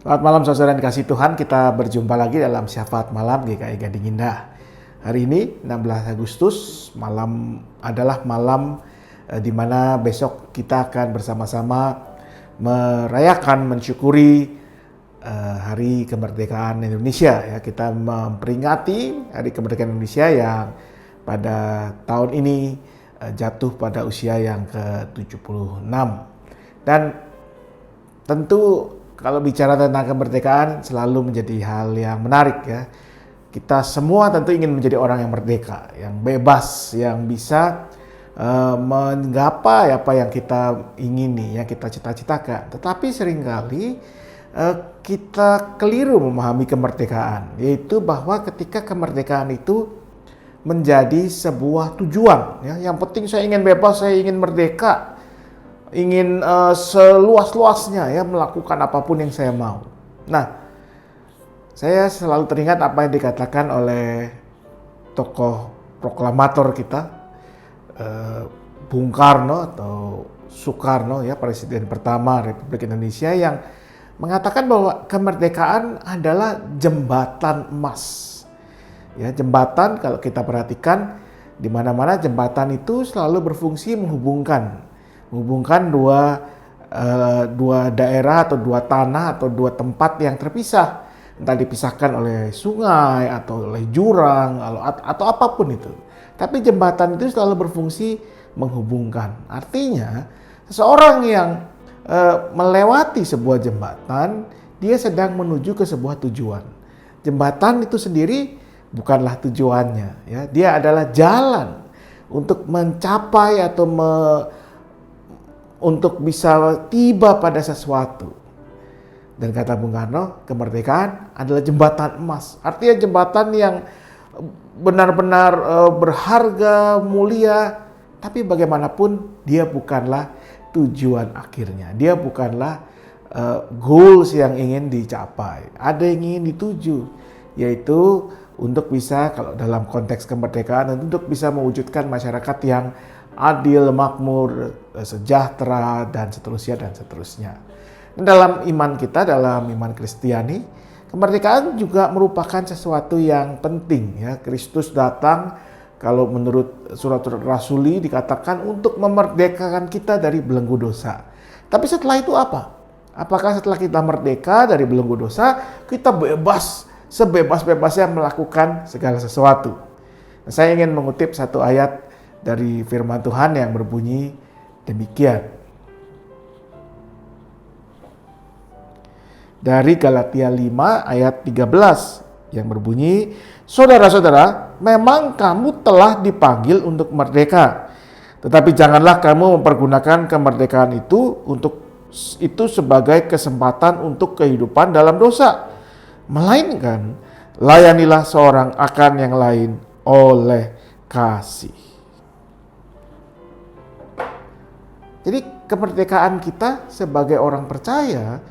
Selamat malam saudara yang dikasih Tuhan, kita berjumpa lagi dalam Syafaat Malam GKI Gading Indah. Hari ini 16 Agustus adalah malam di mana besok kita akan bersama-sama merayakan, mensyukuri Hari Kemerdekaan Indonesia. Ya, kita memperingati Hari Kemerdekaan Indonesia yang pada tahun ini jatuh pada usia yang ke-76. Dan tentu kalau bicara tentang kemerdekaan selalu menjadi hal yang menarik ya. Kita semua tentu ingin menjadi orang yang merdeka, yang bebas, yang bisa menggapai apa yang kita ingini, yang kita cita-citakan. Tetapi seringkali kita keliru memahami kemerdekaan, yaitu bahwa ketika kemerdekaan itu menjadi sebuah tujuan. Ya. Yang penting saya ingin bebas, saya ingin merdeka. Ingin seluas-luasnya ya melakukan apapun yang saya mau. Nah, saya selalu teringat apa yang dikatakan oleh tokoh proklamator kita, Bung Karno atau Soekarno ya, Presiden pertama Republik Indonesia, yang mengatakan bahwa kemerdekaan adalah jembatan emas. Ya, jembatan kalau kita perhatikan di mana-mana jembatan itu selalu berfungsi menghubungkan dua daerah atau dua tanah atau dua tempat yang terpisah, entah dipisahkan oleh sungai atau oleh jurang atau apapun itu. Tapi jembatan itu selalu berfungsi menghubungkan. Artinya seseorang yang melewati sebuah jembatan, dia sedang menuju ke sebuah tujuan. Jembatan itu sendiri bukanlah tujuannya, ya. Dia adalah jalan untuk mencapai atau untuk bisa tiba pada sesuatu. Dan kata Bung Karno, kemerdekaan adalah jembatan emas. Artinya jembatan yang benar-benar berharga, mulia, tapi bagaimanapun dia bukanlah tujuan akhirnya. Dia bukanlah goals yang ingin dicapai. Ada yang ingin dituju, yaitu untuk bisa, kalau dalam konteks kemerdekaan, untuk bisa mewujudkan masyarakat yang adil, makmur, sejahtera, dan seterusnya. Dalam iman kita, dalam iman Kristiani, kemerdekaan juga merupakan sesuatu yang penting. Ya, Kristus datang, kalau menurut surat-surat Rasuli dikatakan untuk memerdekakan kita dari belenggu dosa. Tapi setelah itu apa? Apakah setelah kita merdeka dari belenggu dosa, kita bebas, sebebas-bebasnya melakukan segala sesuatu? Nah, saya ingin mengutip satu ayat dari firman Tuhan yang berbunyi demikian. Dari Galatia 5 ayat 13 yang berbunyi, "Saudara-saudara, memang kamu telah dipanggil untuk merdeka. Tetapi janganlah kamu mempergunakan kemerdekaan itu sebagai kesempatan untuk kehidupan dalam dosa. Melainkan layanilah seorang akan yang lain oleh kasih." Jadi kemerdekaan kita sebagai orang percaya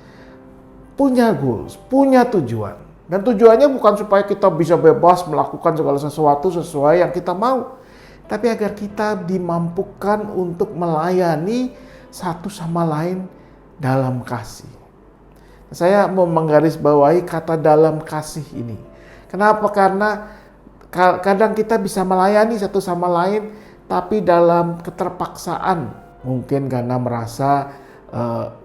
punya goals, punya tujuan. Dan tujuannya bukan supaya kita bisa bebas melakukan segala sesuatu sesuai yang kita mau. Tapi agar kita dimampukan untuk melayani satu sama lain dalam kasih. Saya mau menggarisbawahi kata dalam kasih ini. Kenapa? Karena kadang kita bisa melayani satu sama lain, tapi dalam keterpaksaan. Mungkin karena merasa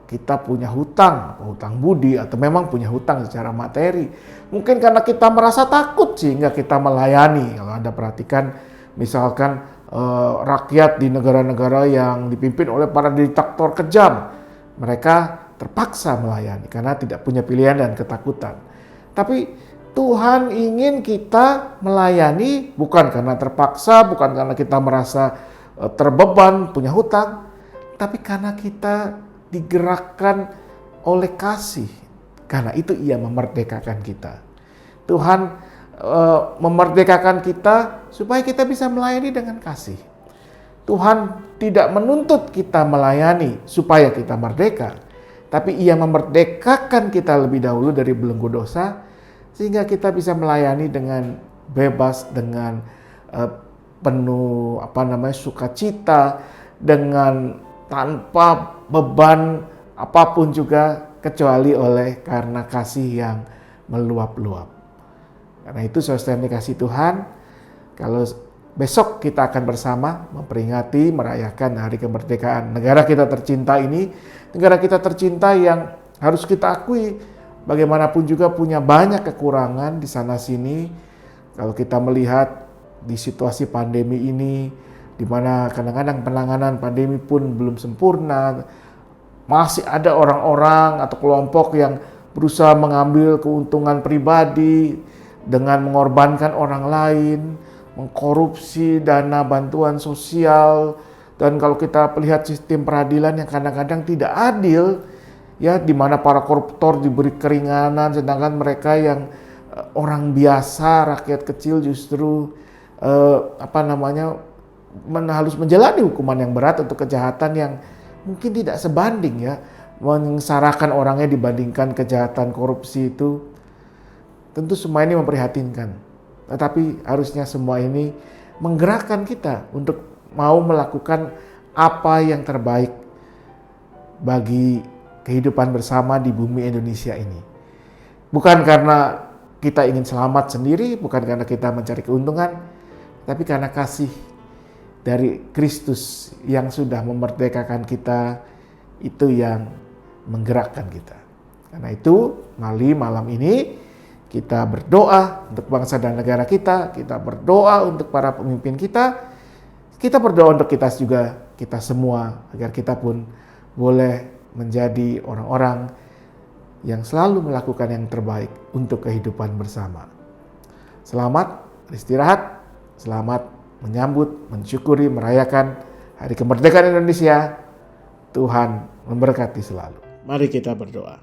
kita punya hutang budi, atau memang punya hutang secara materi. Mungkin karena kita merasa takut sehingga kita melayani. Kalau Anda perhatikan misalkan rakyat di negara-negara yang dipimpin oleh para diktator kejam, mereka terpaksa melayani karena tidak punya pilihan dan ketakutan. Tapi Tuhan ingin kita melayani bukan karena terpaksa, bukan karena kita merasa terbeban, punya hutang, tapi karena kita digerakkan oleh kasih. Karena itu Ia memerdekakan kita. Tuhan memerdekakan kita supaya kita bisa melayani dengan kasih. Tuhan tidak menuntut kita melayani supaya kita merdeka, tapi Ia memerdekakan kita lebih dahulu dari belenggu dosa, sehingga kita bisa melayani dengan bebas, dengan penuh sukacita, dengan tanpa beban apapun juga kecuali oleh karena kasih yang meluap-luap. Karena itu saudara yang dikasihi Tuhan, kalau besok kita akan bersama memperingati, merayakan hari kemerdekaan negara kita tercinta ini, negara kita tercinta yang harus kita akui bagaimanapun juga punya banyak kekurangan di sana sini. Kalau kita melihat di situasi pandemi ini, di mana kadang-kadang penanganan pandemi pun belum sempurna, masih ada orang-orang atau kelompok yang berusaha mengambil keuntungan pribadi dengan mengorbankan orang lain, mengkorupsi dana bantuan sosial, dan kalau kita melihat sistem peradilan yang kadang-kadang tidak adil, ya, di mana para koruptor diberi keringanan, sedangkan mereka yang orang biasa, rakyat kecil justru harus menjalani hukuman yang berat untuk kejahatan yang mungkin tidak sebanding, ya, menyengsarakan orangnya dibandingkan kejahatan korupsi itu. Tentu semua ini memprihatinkan, tetapi harusnya semua ini menggerakkan kita untuk mau melakukan apa yang terbaik bagi kehidupan bersama di bumi Indonesia ini. Bukan karena kita ingin selamat sendiri, bukan karena kita mencari keuntungan, tapi karena kasih dari Kristus yang sudah memerdekakan kita, itu yang menggerakkan kita. Karena itu, mari malam ini kita berdoa untuk bangsa dan negara kita berdoa untuk para pemimpin kita berdoa untuk kita juga, kita semua, agar kita pun boleh menjadi orang-orang yang selalu melakukan yang terbaik untuk kehidupan bersama. Selamat beristirahat, selamat menyambut, mensyukuri, merayakan Hari Kemerdekaan Indonesia. Tuhan memberkati selalu. Mari kita berdoa.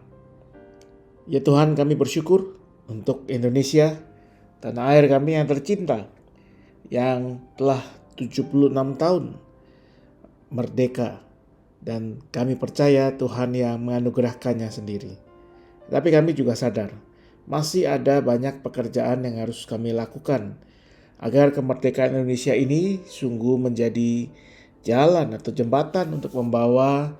Ya Tuhan, kami bersyukur untuk Indonesia, tanah air kami yang tercinta, yang telah 76 tahun merdeka, dan kami percaya Tuhan yang menganugerahkannya sendiri. Tapi kami juga sadar, masih ada banyak pekerjaan yang harus kami lakukan agar kemerdekaan Indonesia ini sungguh menjadi jalan atau jembatan untuk membawa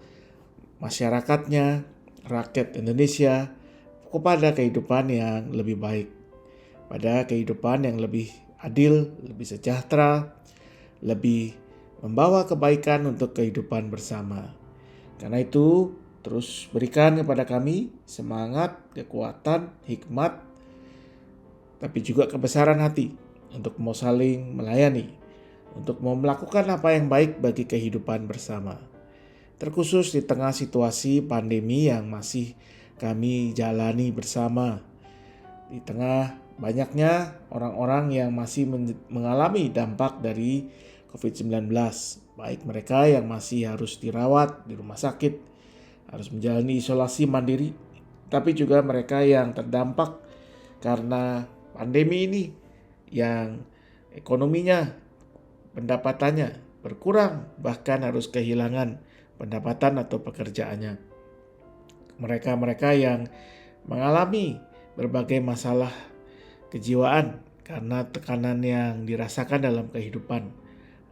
masyarakatnya, rakyat Indonesia kepada kehidupan yang lebih baik, pada kehidupan yang lebih adil, lebih sejahtera, lebih membawa kebaikan untuk kehidupan bersama. Karena itu, terus berikan kepada kami semangat, kekuatan, hikmat, tapi juga kebesaran hati untuk mau saling melayani, untuk mau melakukan apa yang baik bagi kehidupan bersama. Terkhusus di tengah situasi pandemi yang masih kami jalani bersama, di tengah banyaknya orang-orang yang masih mengalami dampak dari COVID-19, baik mereka yang masih harus dirawat di rumah sakit, harus menjalani isolasi mandiri, tapi juga mereka yang terdampak karena pandemi ini, yang ekonominya, pendapatannya berkurang, bahkan harus kehilangan pendapatan atau pekerjaannya. Mereka-mereka yang mengalami berbagai masalah kejiwaan karena tekanan yang dirasakan dalam kehidupan.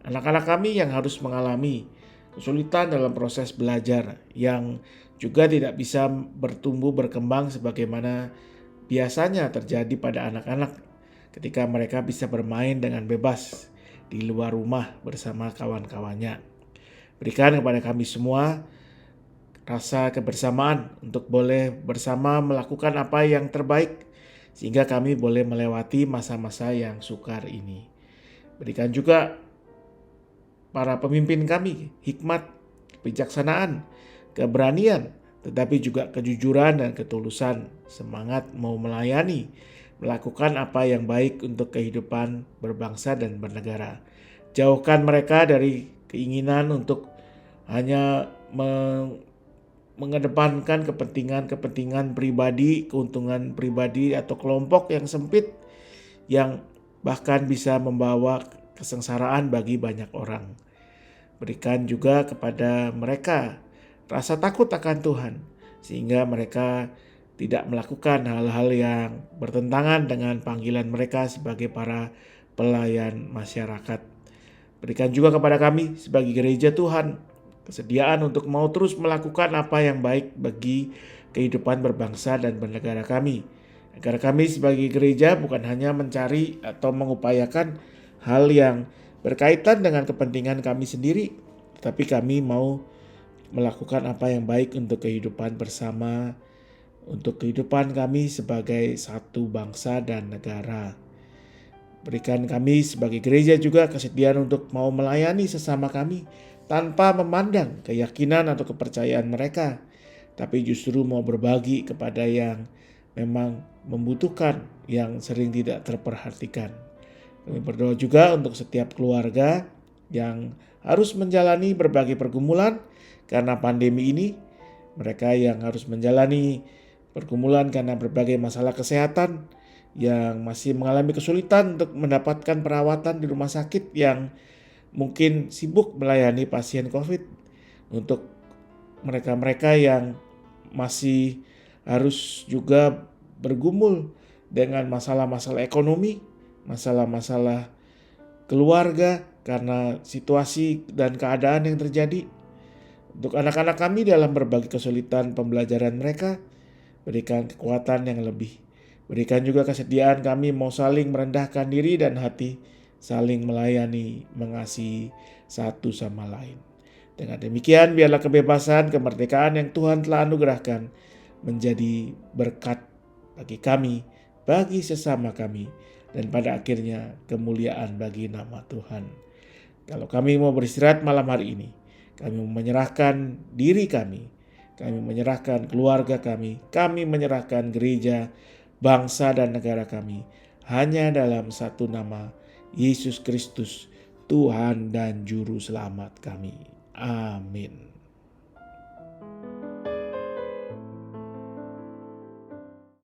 Anak-anak kami yang harus mengalami kesulitan dalam proses belajar, yang juga tidak bisa bertumbuh berkembang sebagaimana biasanya terjadi pada anak-anak ketika mereka bisa bermain dengan bebas di luar rumah bersama kawan-kawannya. Berikan kepada kami semua rasa kebersamaan untuk boleh bersama melakukan apa yang terbaik, sehingga kami boleh melewati masa-masa yang sukar ini. Berikan juga para pemimpin kami hikmat, kebijaksanaan, keberanian, tetapi juga kejujuran dan ketulusan, semangat mau melayani, melakukan apa yang baik untuk kehidupan berbangsa dan bernegara. Jauhkan mereka dari keinginan untuk hanya mengedepankan kepentingan pribadi, keuntungan pribadi atau kelompok yang sempit, yang bahkan bisa membawa kesengsaraan bagi banyak orang. Berikan juga kepada mereka rasa takut akan Tuhan, sehingga mereka tidak melakukan hal-hal yang bertentangan dengan panggilan mereka sebagai para pelayan masyarakat. Berikan juga kepada kami sebagai gereja Tuhan kesediaan untuk mau terus melakukan apa yang baik bagi kehidupan berbangsa dan bernegara kami. Agar kami sebagai gereja bukan hanya mencari atau mengupayakan hal yang berkaitan dengan kepentingan kami sendiri, tetapi kami mau melakukan apa yang baik untuk kehidupan bersama, untuk kehidupan kami sebagai satu bangsa dan negara. Berikan kami sebagai gereja juga kesediaan untuk mau melayani sesama kami tanpa memandang keyakinan atau kepercayaan mereka, tapi justru mau berbagi kepada yang memang membutuhkan, yang sering tidak terperhatikan. Kami berdoa juga untuk setiap keluarga yang harus menjalani berbagai pergumulan karena pandemi ini, mereka yang harus menjalani pergumulan karena berbagai masalah kesehatan, yang masih mengalami kesulitan untuk mendapatkan perawatan di rumah sakit, yang mungkin sibuk melayani pasien COVID, untuk mereka-mereka yang masih harus juga bergumul dengan masalah-masalah ekonomi, masalah-masalah keluarga karena situasi dan keadaan yang terjadi. Untuk anak-anak kami dalam berbagai kesulitan pembelajaran mereka, berikan kekuatan yang lebih. Berikan juga kesediaan kami mau saling merendahkan diri dan hati, saling melayani, mengasihi satu sama lain. Dengan demikian, biarlah kebebasan, kemerdekaan yang Tuhan telah anugerahkan menjadi berkat bagi kami, bagi sesama kami, dan pada akhirnya kemuliaan bagi nama Tuhan. Kalau kami mau beristirahat malam hari ini, kami menyerahkan diri kami menyerahkan keluarga kami menyerahkan gereja, bangsa dan negara kami hanya dalam satu nama, Yesus Kristus, Tuhan dan Juru Selamat kami. Amin.